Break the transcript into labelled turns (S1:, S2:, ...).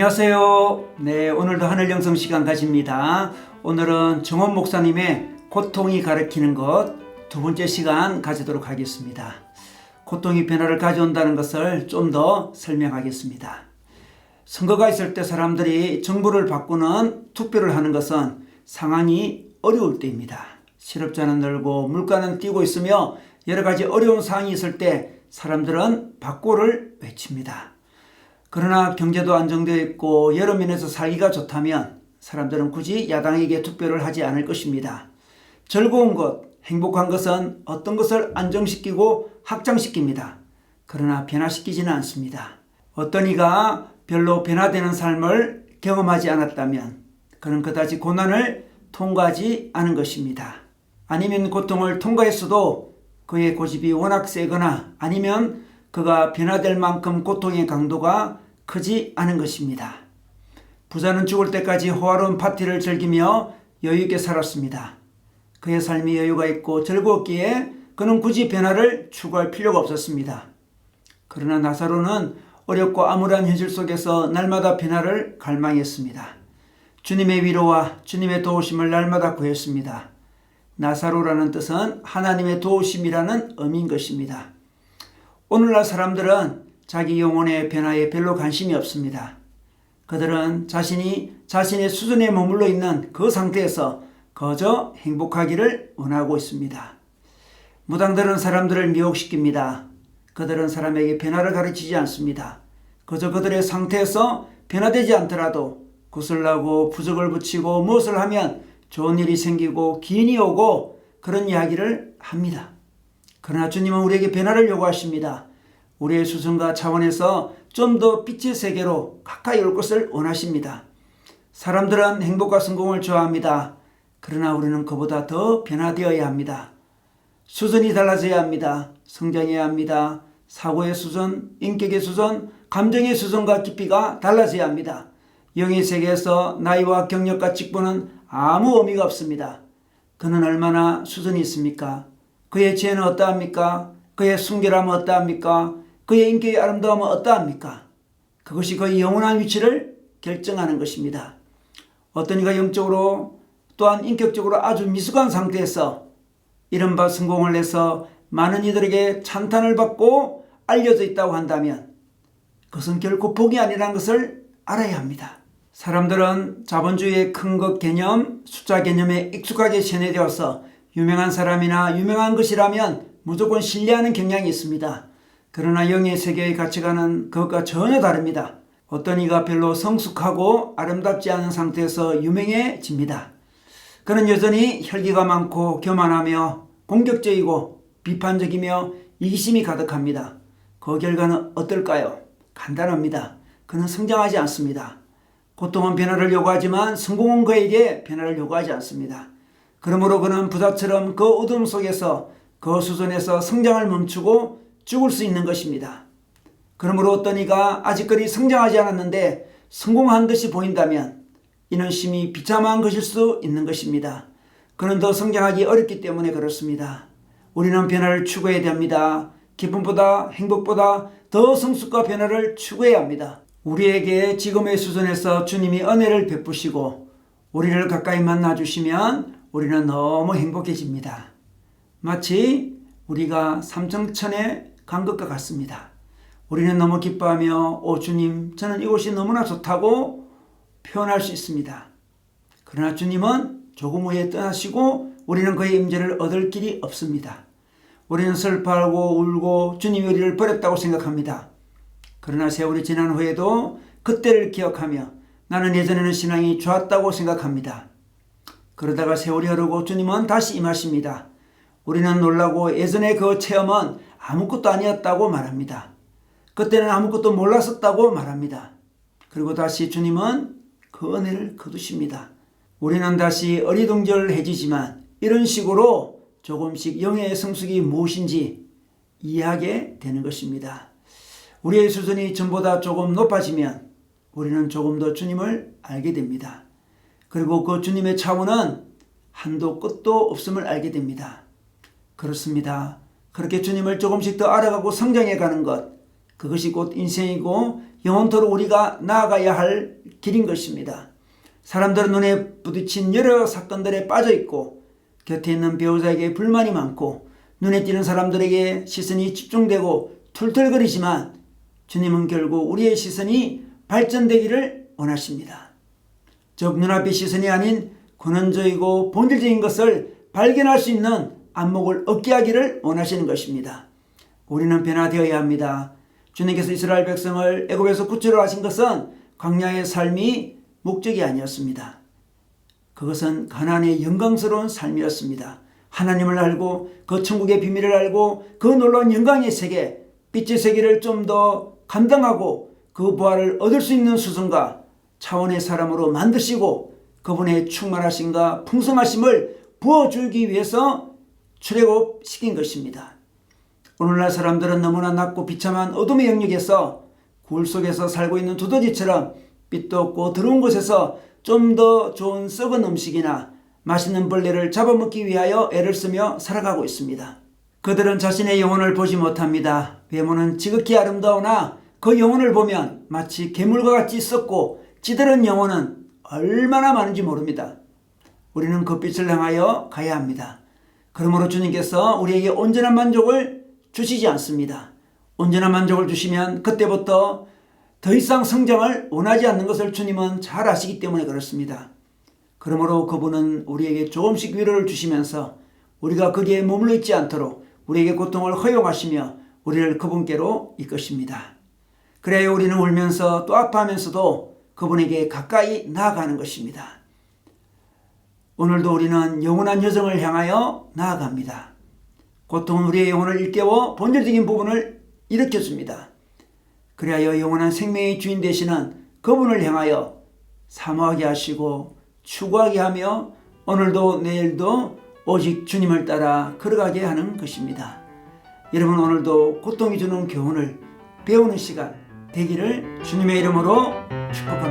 S1: 안녕하세요. 네, 오늘도 하늘 영성 시간 가집니다. 오늘은 정원 목사님의 고통이 가리키는 것 두 번째 시간 가지도록 하겠습니다. 고통이 변화를 가져온다는 것을 좀 더 설명하겠습니다. 선거가 있을 때 사람들이 정부를 바꾸는 투표를 하는 것은 상황이 어려울 때입니다. 실업자는 늘고 물가는 뛰고 있으며 여러 가지 어려운 상황이 있을 때 사람들은 바꾸를 외칩니다. 그러나 경제도 안정되어 있고 여러 면에서 살기가 좋다면 사람들은 굳이 야당에게 투표를 하지 않을 것입니다. 즐거운 것, 행복한 것은 어떤 것을 안정시키고 확장시킵니다. 그러나 변화시키지는 않습니다. 어떤 이가 별로 변화되는 삶을 경험하지 않았다면 그는 그다지 고난을 통과하지 않은 것입니다. 아니면 고통을 통과했어도 그의 고집이 워낙 세거나 아니면 그가 변화될 만큼 고통의 강도가 크지 않은 것입니다. 부자는 죽을 때까지 호화로운 파티를 즐기며 여유있게 살았습니다. 그의 삶이 여유가 있고 즐거웠기에 그는 굳이 변화를 추구할 필요가 없었습니다. 그러나 나사로는 어렵고 암울한 현실 속에서 날마다 변화를 갈망했습니다. 주님의 위로와 주님의 도우심을 날마다 구했습니다. 나사로라는 뜻은 하나님의 도우심이라는 의미인 것입니다. 오늘날 사람들은 자기 영혼의 변화에 별로 관심이 없습니다. 그들은 자신의 수준에 머물러 있는 그 상태에서 거저 행복하기를 원하고 있습니다. 무당들은 사람들을 미혹시킵니다. 그들은 사람에게 변화를 가르치지 않습니다. 그저 그들의 상태에서 변화되지 않더라도 구슬나고 부적을 붙이고 무엇을 하면 좋은 일이 생기고 기인이 오고 그런 이야기를 합니다. 그러나 주님은 우리에게 변화를 요구하십니다. 우리의 수준과 차원에서 좀 더 빛의 세계로 가까이 올 것을 원하십니다. 사람들은 행복과 성공을 좋아합니다. 그러나 우리는 그보다 더 변화되어야 합니다. 수준이 달라져야 합니다. 성장해야 합니다. 사고의 수준, 인격의 수준, 감정의 수준과 깊이가 달라져야 합니다. 영의 세계에서 나이와 경력과 직분은 아무 의미가 없습니다. 그는 얼마나 수준이 있습니까? 그의 지혜는 어떠합니까? 그의 순결함은 어떠합니까? 그의 인격의 아름다움은 어떠합니까? 그것이 그의 영원한 위치를 결정하는 것입니다. 어떤 이가 영적으로 또한 인격적으로 아주 미숙한 상태에서 이른바 성공을 해서 많은 이들에게 찬탄을 받고 알려져 있다고 한다면 그것은 결코 복이 아니라는 것을 알아야 합니다. 사람들은 자본주의의 큰 것 개념, 숫자 개념에 익숙하게 세뇌되어서 유명한 사람이나 유명한 것이라면 무조건 신뢰하는 경향이 있습니다. 그러나 영의 세계의 가치관은 그것과 전혀 다릅니다. 어떤 이가 별로 성숙하고 아름답지 않은 상태에서 유명해집니다. 그는 여전히 혈기가 많고 교만하며 공격적이고 비판적이며 이기심이 가득합니다. 그 결과는 어떨까요? 간단합니다. 그는 성장하지 않습니다. 고통은 변화를 요구하지만 성공은 그에게 변화를 요구하지 않습니다. 그러므로 그는 부자처럼 그 어둠 속에서 그 수준에서 성장을 멈추고 죽을 수 있는 것입니다. 그러므로 어떤 이가 아직까지 성장하지 않았는데 성공한 듯이 보인다면 이는 심히 비참한 것일 수 있는 것입니다. 그는 더 성장하기 어렵기 때문에 그렇습니다. 우리는 변화를 추구해야 됩니다. 기쁨보다 행복보다 더 성숙과 변화를 추구해야 합니다. 우리에게 지금의 수준에서 주님이 은혜를 베푸시고 우리를 가까이 만나주시면 우리는 너무 행복해집니다. 마치 우리가 삼청천에 간 것과 같습니다. 우리는 너무 기뻐하며 오 주님 저는 이곳이 너무나 좋다고 표현할 수 있습니다. 그러나 주님은 조금 후에 떠나시고 우리는 그의 임재를 얻을 길이 없습니다. 우리는 슬퍼하고 울고 주님이 우리를 버렸다고 생각합니다. 그러나 세월이 지난 후에도 그때를 기억하며 나는 예전에는 신앙이 좋았다고 생각합니다. 그러다가 세월이 흐르고 주님은 다시 임하십니다. 우리는 놀라고 예전의 그 체험은 아무것도 아니었다고 말합니다. 그때는 아무것도 몰랐었다고 말합니다. 그리고 다시 주님은 그 은혜를 거두십니다. 우리는 다시 어리둥절해지지만 이런 식으로 조금씩 영의 성숙이 무엇인지 이해하게 되는 것입니다. 우리의 수준이 전보다 조금 높아지면 우리는 조금 더 주님을 알게 됩니다. 그리고 그 주님의 차원은 한도 끝도 없음을 알게 됩니다. 그렇습니다. 그렇게 주님을 조금씩 더 알아가고 성장해 가는 것, 그것이 곧 인생이고 영원토록 우리가 나아가야 할 길인 것입니다. 사람들은 눈에 부딪힌 여러 사건들에 빠져 있고 곁에 있는 배우자에게 불만이 많고 눈에 띄는 사람들에게 시선이 집중되고 툴툴거리지만 주님은 결국 우리의 시선이 발전되기를 원하십니다. 즉 눈앞의 시선이 아닌 근원적이고 본질적인 것을 발견할 수 있는 안목을 얻게 하기를 원하시는 것입니다. 우리는 변화되어야 합니다. 주님께서 이스라엘 백성을 애굽에서 구출을 하신 것은 광야의 삶이 목적이 아니었습니다. 그것은 가나안의 영광스러운 삶이었습니다. 하나님을 알고 그 천국의 비밀을 알고 그 놀라운 영광의 세계, 빛의 세계를 좀 더 감당하고 그 부활을 얻을 수 있는 수준과 차원의 사람으로 만드시고 그분의 충만하심과 풍성하심을 부어주기 위해서 출애굽시킨 것입니다. 오늘날 사람들은 너무나 낮고 비참한 어둠의 영역에서 굴 속에서 살고 있는 두더지처럼 빛도 없고 더러운 곳에서 좀 더 좋은 썩은 음식이나 맛있는 벌레를 잡아먹기 위하여 애를 쓰며 살아가고 있습니다. 그들은 자신의 영혼을 보지 못합니다. 외모는 지극히 아름다우나 그 영혼을 보면 마치 괴물과 같이 썩고 찌들은 영혼은 얼마나 많은지 모릅니다. 우리는 그 빛을 향하여 가야 합니다. 그러므로 주님께서 우리에게 온전한 만족을 주시지 않습니다. 온전한 만족을 주시면 그때부터 더 이상 성장을 원하지 않는 것을 주님은 잘 아시기 때문에 그렇습니다. 그러므로 그분은 우리에게 조금씩 위로를 주시면서 우리가 거기에 머물러 있지 않도록 우리에게 고통을 허용하시며 우리를 그분께로 이끄십니다. 그래야 우리는 울면서 또 아파하면서도 그분에게 가까이 나아가는 것입니다. 오늘도 우리는 영원한 여정을 향하여 나아갑니다. 고통은 우리의 영혼을 일깨워 본질적인 부분을 일으켜줍니다. 그리하여 영원한 생명의 주인 되시는 그분을 향하여 사모하게 하시고 추구하게 하며 오늘도 내일도 오직 주님을 따라 걸어가게 하는 것입니다. 여러분 오늘도 고통이 주는 교훈을 배우는 시간 되기를 주님의 이름으로 축복합니다.